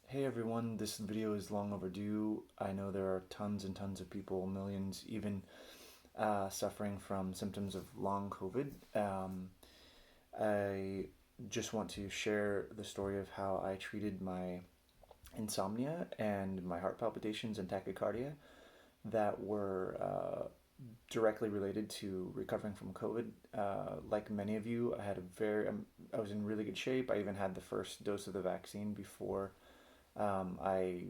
Hey everyone, this video is long overdue. I know there are tons and tons of people, millions even, suffering from symptoms of long COVID. I just want to share the story of how I treated my insomnia and my heart palpitations and tachycardia that were directly related to recovering from COVID. Like many of you, I was in really good shape. I even had the first dose of the vaccine before I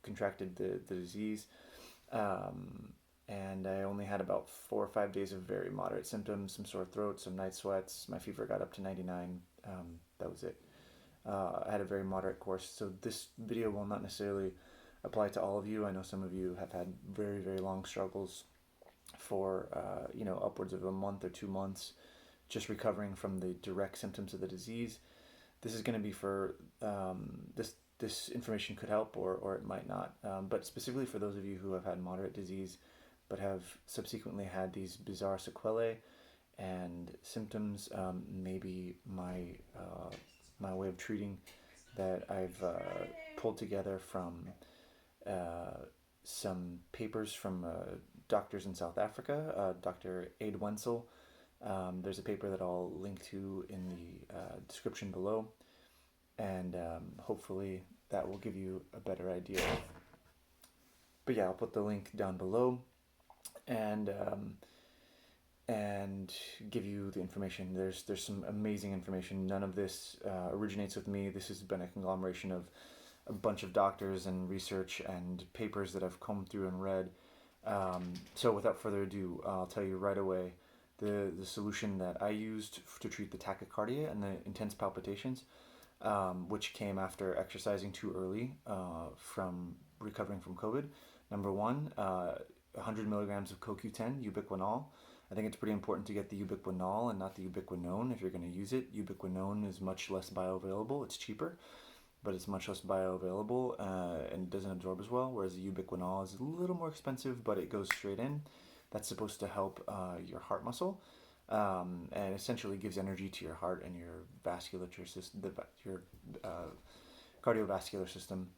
contracted the disease, and I only had about 4 or 5 days of very moderate symptoms, some sore throat, some night sweats. My fever got up to 99. That was it. I had a very moderate course, so this video will not necessarily apply to all of you. I know some of you have had very, very long struggles for upwards of a month or 2 months just recovering from the direct symptoms of the disease. This is going to be for this information could help or it might not. But specifically for those of you who have had moderate disease but have subsequently had these bizarre sequelae and symptoms, maybe my way of treating that I've pulled together from some papers from doctors in South Africa, Dr. Wentzel. There's a paper that I'll link to in the description below, and hopefully that will give you a better idea. But yeah, I'll put the link down below and give you the information. There's some amazing information. None of this originates with me. This has been a conglomeration of a bunch of doctors and research and papers that I've combed through and read. So without further ado, I'll tell you right away the solution that I used to treat the tachycardia and the intense palpitations, which came after exercising too early from recovering from COVID. Number one, 100 milligrams of CoQ10, ubiquinol. I think it's pretty important to get the ubiquinol and not the ubiquinone if you're going to use it. Ubiquinone is much less bioavailable. It's cheaper, but it's much less bioavailable and doesn't absorb as well, whereas the ubiquinol is a little more expensive, but it goes straight in. That's supposed to help your heart muscle, and essentially gives energy to your heart and your vasculature system, your cardiovascular system.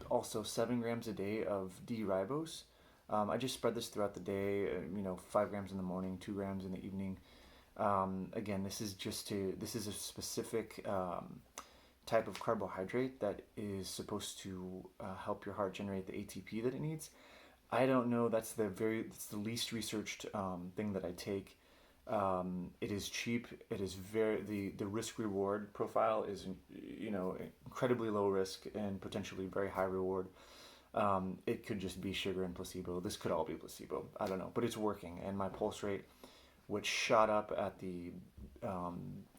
Also, 7 grams a day of D-Ribose. I just spread this throughout the day, 5 grams in the morning, 2 grams in the evening. Again, this is a specific type of carbohydrate that is supposed to help your heart generate the ATP that it needs. I don't know. It's the least researched thing that I take. It is cheap. It is the risk reward profile is incredibly low risk and potentially very high reward. It could just be sugar and placebo. This could all be placebo. I don't know, but it's working. And my pulse rate, which shot up at the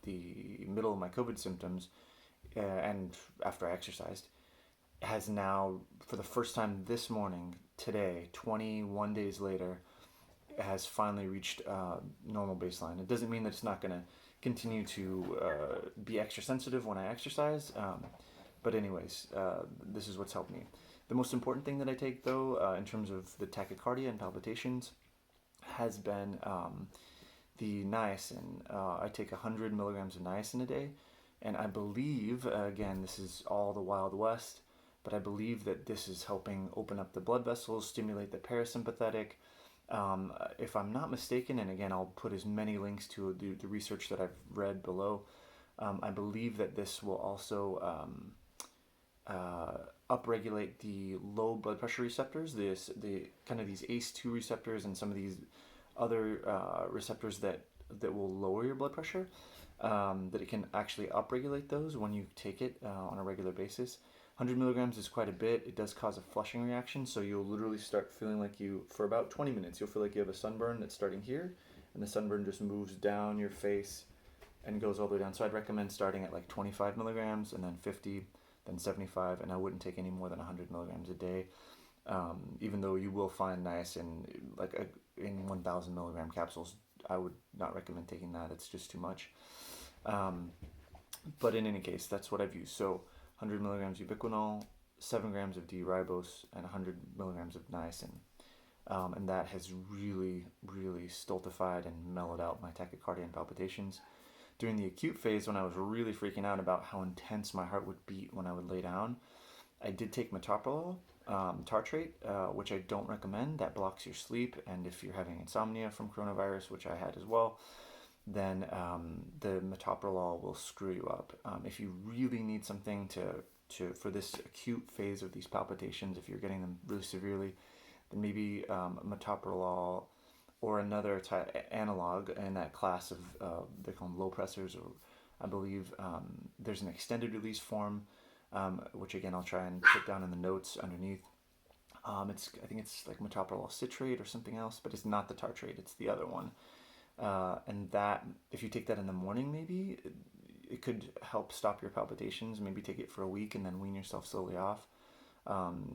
middle of my COVID symptoms, and after I exercised, has now, for the first time this morning, today, 21 days later, has finally reached normal baseline. It doesn't mean that it's not going to continue to be extra sensitive when I exercise, but anyways, this is what's helped me. The most important thing that I take, though, in terms of the tachycardia and palpitations, has been the niacin. I take 100 milligrams of niacin a day, and I believe, again, this is all the Wild West, but I believe that this is helping open up the blood vessels, stimulate the parasympathetic. If I'm not mistaken, and again, I'll put as many links to the research that I've read below, I believe that this will also upregulate the low blood pressure receptors, the kind of these ACE2 receptors and some of these other receptors that will lower your blood pressure, that it can actually upregulate those when you take it on a regular basis. 100 milligrams is quite a bit. It does cause a flushing reaction, so you'll literally start feeling like for about 20 minutes, you'll feel like you have a sunburn that's starting here, and the sunburn just moves down your face and goes all the way down. So I'd recommend starting at like 25 milligrams, and then 50, then 75, and I wouldn't take any more than 100 milligrams a day, even though you will find niacin in 1,000 milligram capsules. I would not recommend taking that. It's just too much. But in any case, that's what I've used. So 100 milligrams ubiquinol, 7 grams of D-Ribose, and 100 milligrams of niacin. And that has really, really stultified and mellowed out my tachycardia and palpitations. During the acute phase, when I was really freaking out about how intense my heart would beat when I would lay down, I did take metoprolol, tartrate, which I don't recommend. That blocks your sleep, and if you're having insomnia from coronavirus, which I had as well, then the metoprolol will screw you up. If you really need something for this acute phase of these palpitations, if you're getting them really severely, then maybe metoprolol or another analog in that class of, they call them low pressors, or I believe there's an extended release form, which again I'll try and put down in the notes underneath. I think it's like metoprolol citrate or something else, but it's not the tartrate, it's the other one. And that, if you take that in the morning, maybe it could help stop your palpitations. Maybe take it for a week and then wean yourself slowly off.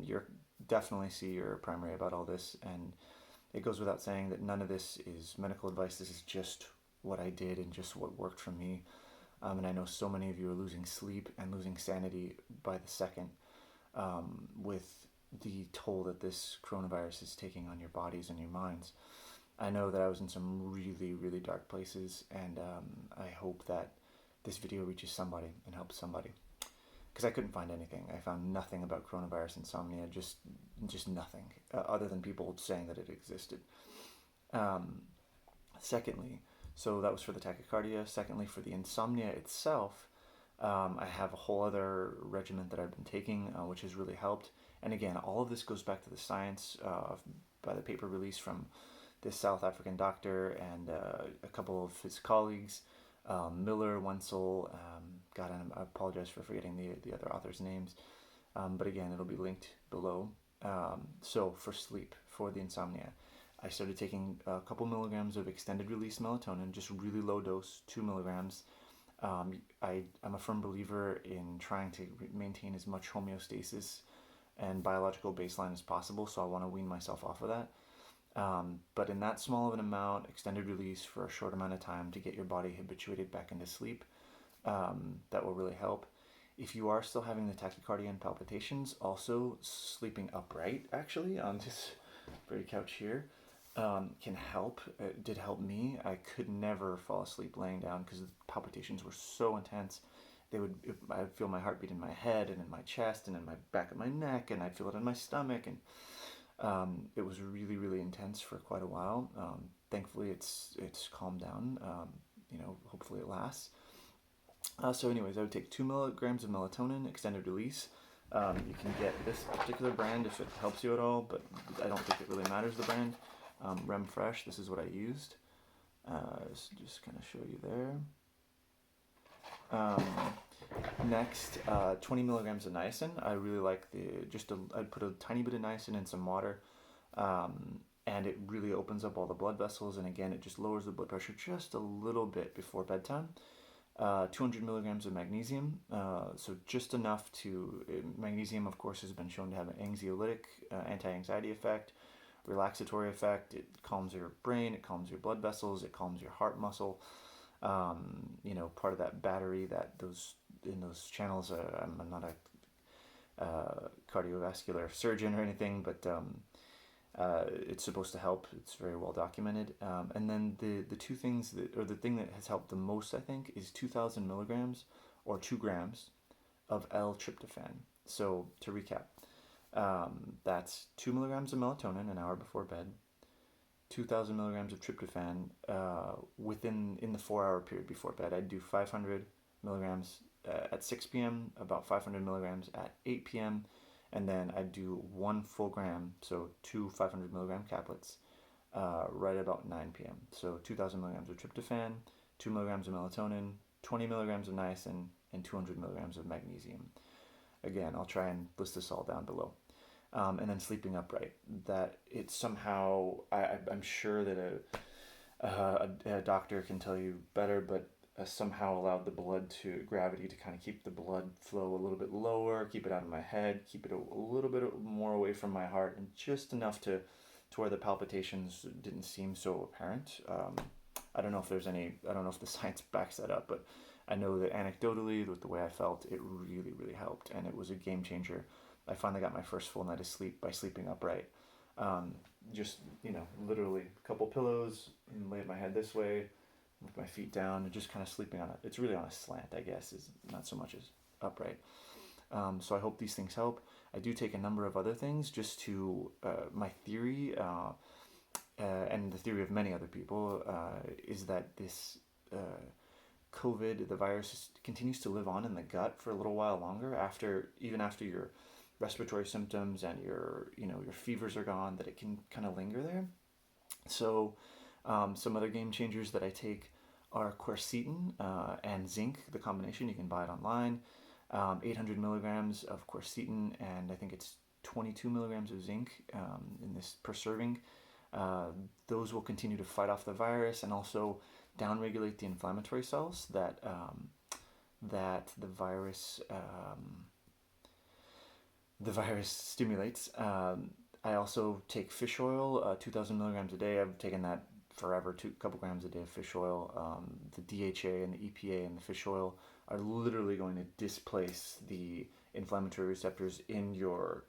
You're definitely see your primary about all this, and it goes without saying that none of this is medical advice. This is just what I did and just what worked for me. And I know so many of you are losing sleep and losing sanity by the second with the toll that this coronavirus is taking on your bodies and your minds. I know that I was in some really, really dark places, and I hope that this video reaches somebody and helps somebody. Because I couldn't find anything. I found nothing about coronavirus insomnia, just nothing, other than people saying that it existed. Secondly, so that was for the tachycardia. Secondly, for the insomnia itself, I have a whole other regimen that I've been taking, which has really helped. And again, all of this goes back to the science by the paper release from this South African doctor and a couple of his colleagues, Miller, Wentzel, I apologize for forgetting the other authors' names, but again, it'll be linked below. So for sleep, for the insomnia, I started taking a couple milligrams of extended release melatonin, just really low dose, 2 milligrams. I'm a firm believer in trying to maintain as much homeostasis and biological baseline as possible, so I want to wean myself off of that. But in that small of an amount, extended release for a short amount of time to get your body habituated back into sleep, that will really help. If you are still having the tachycardia and palpitations, also sleeping upright actually on this very couch here can help. It did help me. I could never fall asleep laying down because the palpitations were so intense. I'd feel my heartbeat in my head and in my chest and in my back of my neck, and I'd feel it in my stomach, and it was really, really intense for quite a while. Thankfully, it's calmed down. Hopefully it lasts. So anyways, I would take 2 milligrams of melatonin, extended release. You can get this particular brand if it helps you at all, but I don't think it really matters, the brand. Rem Fresh, this is what I used. Just kind of show you there. Next, 20 milligrams of niacin. I really like I'd put a tiny bit of niacin in some water, and it really opens up all the blood vessels, and again, it just lowers the blood pressure just a little bit before bedtime. 200 milligrams of magnesium, so just enough magnesium, of course, has been shown to have an anxiolytic, anti-anxiety effect, relaxatory effect. It calms your brain, it calms your blood vessels, it calms your heart muscle. Part of that battery in those channels. I'm not a cardiovascular surgeon or anything, but it's supposed to help. It's very well documented. And then the two things the thing that has helped the most, I think, is 2,000 milligrams or 2 grams of L-tryptophan. So to recap, that's 2 milligrams of melatonin an hour before bed, 2,000 milligrams of tryptophan in the 4-hour period before bed. I'd do 500 milligrams at 6 p.m., about 500 milligrams at 8 p.m., and then I'd do 1 full gram, so 2 500 milligram caplets, right about 9 p.m. So 2,000 milligrams of tryptophan, 2 milligrams of melatonin, 20 milligrams of niacin, and 200 milligrams of magnesium. Again, I'll try and list this all down below. And then sleeping upright. That it's somehow, I'm sure that a doctor can tell you better, but somehow allowed the gravity to kind of keep the blood flow a little bit lower, keep it out of my head, keep it a little bit more away from my heart, and just enough to where the palpitations didn't seem so apparent. I don't know if the science backs that up, but I know that anecdotally, with the way I felt, it really, really helped, and it was a game changer. I finally got my first full night of sleep by sleeping upright. Literally a couple pillows and laid my head this way, with my feet down and just kind of sleeping on it. It's really on a slant, I guess, is not so much as upright. So I hope these things help. I do take a number of other things just to, my theory, and the theory of many other people, is that this COVID, the virus, continues to live on in the gut for a little while longer even after your respiratory symptoms and your fevers are gone, that it can kind of linger there. So some other game changers that I take are Quercetin and Zinc, the combination. You can buy it online. 800 milligrams of Quercetin, and I think it's 22 milligrams of zinc in this per serving. Those will continue to fight off the virus and also downregulate the inflammatory cells that the virus stimulates. I also take fish oil, 2,000 milligrams a day. I've taken that forever, a couple grams a day of fish oil. The DHA and the EPA in the fish oil are literally going to displace the inflammatory receptors in your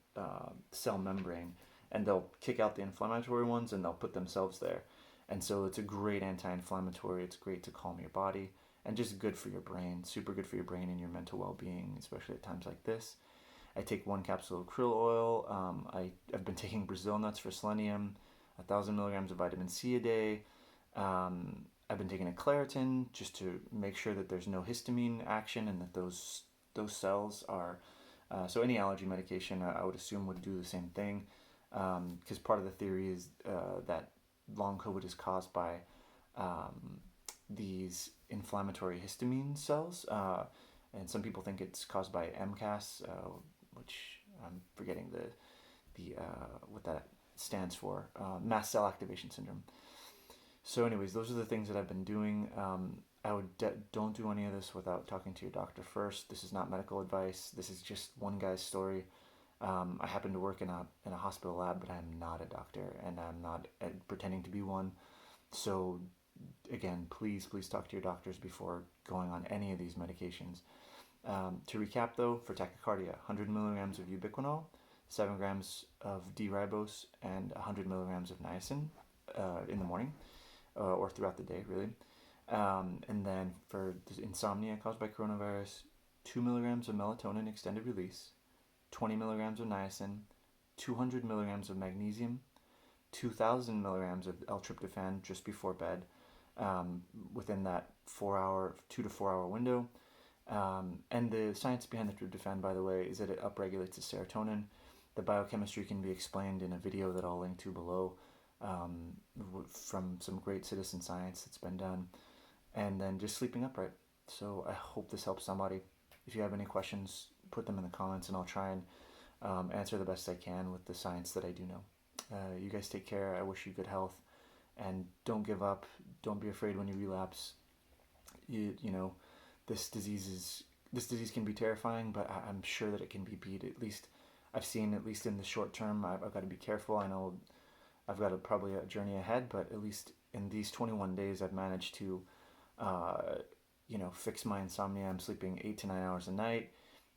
cell membrane, and they'll kick out the inflammatory ones and they'll put themselves there. And so it's a great anti-inflammatory. It's great to calm your body and just good for your brain, super good for your brain and your mental well-being, especially at times like this. I take 1 capsule of krill oil. I've been taking Brazil nuts for selenium, 1,000 milligrams of vitamin C a day. I've been taking a Claritin just to make sure that there's no histamine action and that those cells are... so any allergy medication I would assume would do the same thing, because part of the theory is that long COVID is caused by these inflammatory histamine cells, and some people think it's caused by MCAS, which I'm forgetting the what that stands for, mast cell activation syndrome. So anyways, those are the things that I've been doing. I would don't do any of this without talking to your doctor first. This is not medical advice. This is just one guy's story. I happen to work in a hospital lab, but I'm not a doctor, and I'm not pretending to be one. So again, please talk to your doctors before going on any of these medications. To recap though, for tachycardia, 100 milligrams of ubiquinol, 7 grams of D-Ribose, and 100 milligrams of niacin in the morning, or throughout the day, really. And then for insomnia caused by coronavirus, 2 milligrams of melatonin extended release, 20 milligrams of niacin, 200 milligrams of magnesium, 2,000 milligrams of L-tryptophan just before bed, within that 2 to 4 hour window. And the science behind the tryptophan, by the way, is that it upregulates the serotonin. The biochemistry can be explained in a video that I'll link to below, from some great citizen science that's been done. And then just sleeping upright. So I hope this helps somebody. If you have any questions, put them in the comments and I'll try and answer the best I can with the science that I do know. You guys take care. I wish you good health, and don't give up. Don't be afraid when you relapse. You know, this disease can be terrifying, but I'm sure that it can be beat. At least I've seen, at least in the short term, I've got to be careful. I know I've got probably a journey ahead, but at least in these 21 days, I've managed to, fix my insomnia. I'm sleeping 8 to 9 hours a night,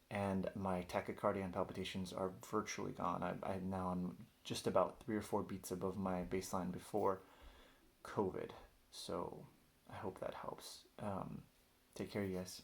and my tachycardia and palpitations are virtually gone. I'm just about 3 or 4 beats above my baseline before COVID. So I hope that helps. Take care, you guys.